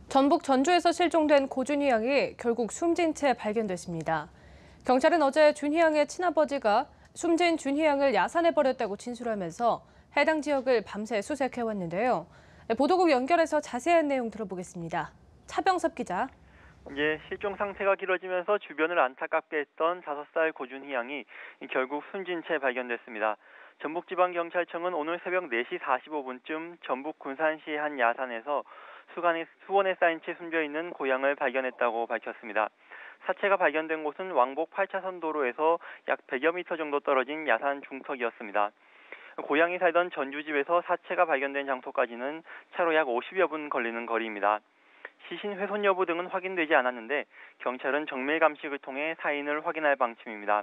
전북 전주에서 실종된 고준희 양이 결국 숨진 채 발견됐습니다. 경찰은 어제 준희 양의 친아버지가 숨진 준희 양을 야산해버렸다고 진술하면서 해당 지역을 밤새 수색해왔는데요. 보도국 연결해서 자세한 내용 들어보겠습니다. 차병섭 기자. 실종 상태가 길어지면서 주변을 안타깝게 했던 5살 고준희 양이 결국 숨진 채 발견됐습니다. 전북지방경찰청은 오늘 새벽 4시 45분쯤 전북 군산시의 한 야산에서 수원에 쌓인 채 숨져 있는 고양을 발견했다고 밝혔습니다. 사체가 발견된 곳은 왕복 8차선 도로에서 약 100여 미터 정도 떨어진 야산 중턱이었습니다. 고양이 살던 전주집에서 사체가 발견된 장소까지는 차로 약 50여 분 걸리는 거리입니다. 시신 훼손 여부 등은 확인되지 않았는데 경찰은 정밀 감식을 통해 사인을 확인할 방침입니다.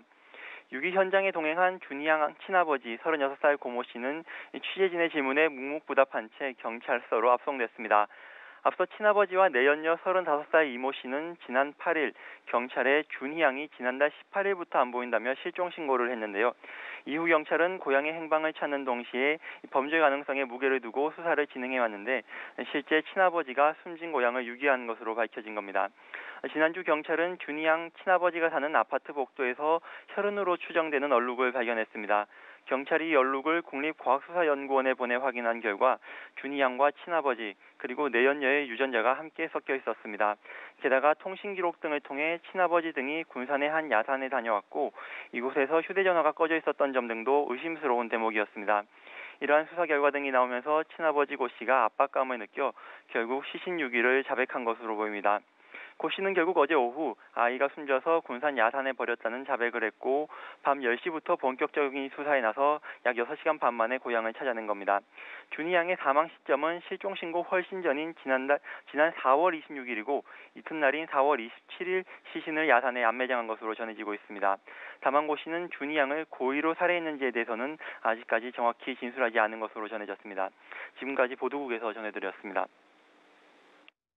유기 현장에 동행한 준희 양 친아버지 36살 고모 씨는 취재진의 질문에 묵묵부답한 채 경찰서로 압송됐습니다. 앞서 친아버지와 내연녀 35살 이모 씨는 지난 8일 경찰에 준희 양이 지난달 18일부터 안 보인다며 실종 신고를 했는데요. 이후 경찰은 고양이 행방을 찾는 동시에 범죄 가능성에 무게를 두고 수사를 진행해 왔는데 실제 친아버지가 숨진 고양을 유기한 것으로 밝혀진 겁니다. 지난주 경찰은 준희 양 친아버지가 사는 아파트 복도에서 혈흔으로 추정되는 얼룩을 발견했습니다. 경찰이 이 얼룩을 국립과학수사연구원에 보내 확인한 결과 준희 양과 친아버지 그리고 내연녀의 유전자가 함께 섞여 있었습니다. 게다가 통신 기록 등을 통해 친아버지 등이 군산의 한 야산에 다녀왔고 이곳에서 휴대전화가 꺼져 있었던 점 등도 의심스러운 대목이었습니다. 이러한 수사 결과 등이 나오면서 친아버지 고 씨가 압박감을 느껴 결국 시신 유기를 자백한 것으로 보입니다. 고 씨는 결국 어제 오후 아이가 숨져서 군산 야산에 버렸다는 자백을 했고 밤 10시부터 본격적인 수사에 나서 약 6시간 반 만에 고향을 찾아낸 겁니다. 준희 양의 사망 시점은 실종 신고 훨씬 전인 지난 4월 26일이고 이튿날인 4월 27일 시신을 야산에 안매장한 것으로 전해지고 있습니다. 다만 고 씨는 준희 양을 고의로 살해했는지에 대해서는 아직까지 정확히 진술하지 않은 것으로 전해졌습니다. 지금까지 보도국에서 전해드렸습니다.